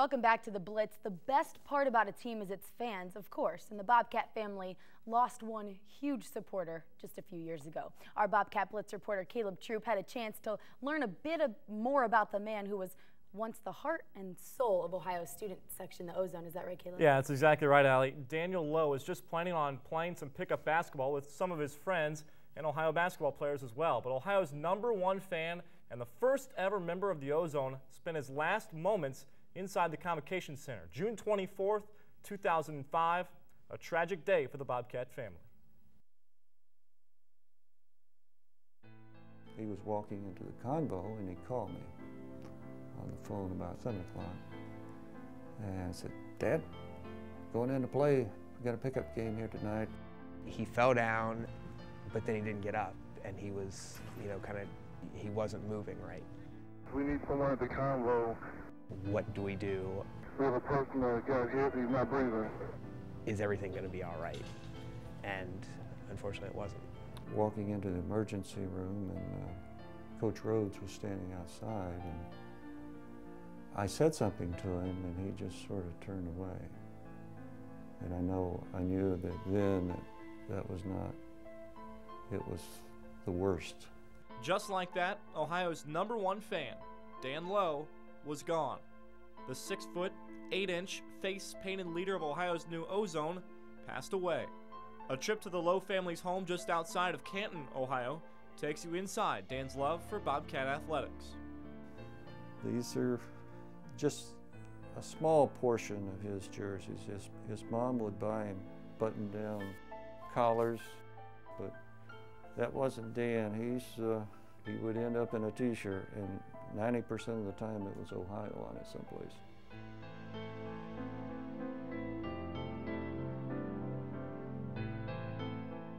Welcome back to the Blitz. The best part about a team is its fans, of course, and the Bobcat family lost one huge supporter just a few years ago. Our Bobcat Blitz reporter Caleb Troop had a chance to learn a bit more about the man who was once the heart and soul of Ohio's student section, the Ozone. Is that right, Caleb? Yeah, that's exactly right, Allie. Daniel Lowe is just planning on playing some pickup basketball with some of his friends and Ohio basketball players as well. But Ohio's #1 fan and the first ever member of the Ozone spent his last moments inside the Convocation Center. June 24th, 2005, a tragic day for the Bobcat family. He was walking into the convo and he called me on the phone about 7 o'clock. And I said, "Dad, going in to play. We got a pickup game here tonight." He fell down, but then he didn't get up, and he was, he wasn't moving right. "We need someone at the convo." What do we do? "We have a person that got hit, he's not breathing." Is everything going to be all right? And unfortunately it wasn't. Walking into the emergency room, and Coach Rhodes was standing outside, and I said something to him and he just sort of turned away. And I knew that then that was not, it was the worst. Just like that, Ohio's #1 fan, Dan Lowe, was gone. The 6-foot, 8-inch, face-painted leader of Ohio's new Ozone passed away. A trip to the Lowe family's home just outside of Canton, Ohio, takes you inside Dan's love for Bobcat athletics. These are just a small portion of his jerseys. His mom would buy him button-down collars, but that wasn't Dan. He would end up in a t-shirt, and 90% of the time it was Ohio on it someplace.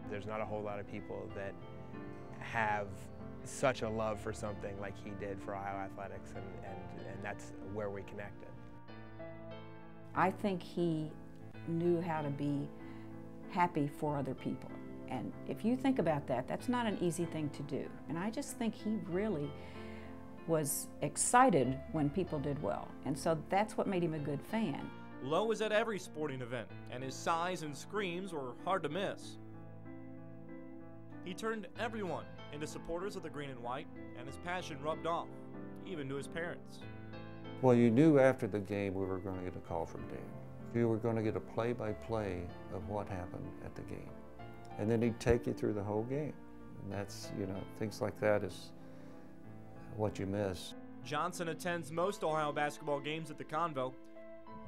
There's not a whole lot of people that have such a love for something like he did for Ohio athletics, and that's where we connected. I think he knew how to be happy for other people. And if you think about that, that's not an easy thing to do. And I just think he really was excited when people did well. And so that's what made him a good fan. Lowe was at every sporting event, and his sighs and screams were hard to miss. He turned everyone into supporters of the green and white, and his passion rubbed off, even to his parents. Well, you knew after the game we were going to get a call from Dan. You were going to get a play-by-play of what happened at the game. And then he'd take you through the whole game. And that's, things like that is what you miss. Johnson attends most Ohio basketball games at the Convo.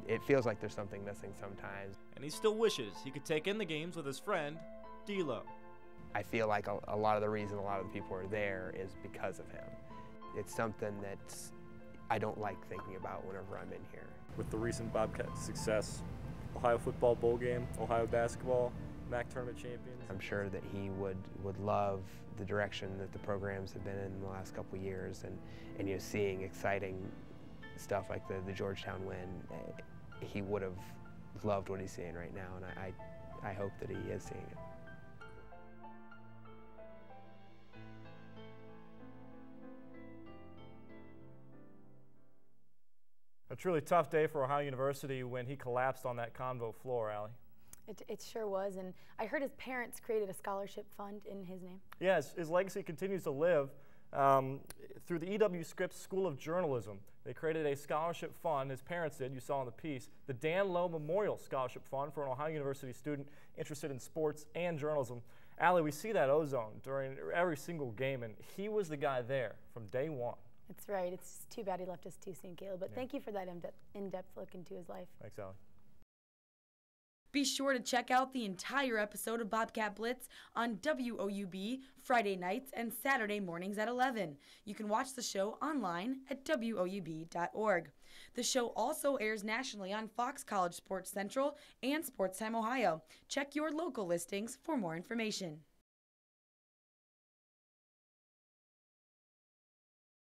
It feels like there's something missing sometimes. And he still wishes he could take in the games with his friend, D-Lo. I feel like a lot of the reason a lot of the people are there is because of him. It's something that I don't like thinking about whenever I'm in here. With the recent Bobcat success, Ohio football bowl game, Ohio basketball, MAC tournament champions. I'm sure that he would love the direction that the programs have been in the last couple of years, and seeing exciting stuff like the Georgetown win. He would have loved what he's seeing right now, and I hope that he is seeing it. A truly tough day for Ohio University when he collapsed on that Convo floor, Allie. It sure was, and I heard his parents created a scholarship fund in his name. Yes, his legacy continues to live through the E.W. Scripps School of Journalism. They created a scholarship fund, his parents did, you saw in the piece, the Dan Lowe Memorial Scholarship Fund for an Ohio University student interested in sports and journalism. Allie, we see that Ozone during every single game, and he was the guy there from day one. That's right. It's too bad he left us too soon, Caleb, but thank you for that in-depth look into his life. Thanks, Allie. Be sure to check out the entire episode of Bobcat Blitz on WOUB Friday nights and Saturday mornings at 11. You can watch the show online at WOUB.org. The show also airs nationally on Fox College Sports Central and Sports Time Ohio. Check your local listings for more information.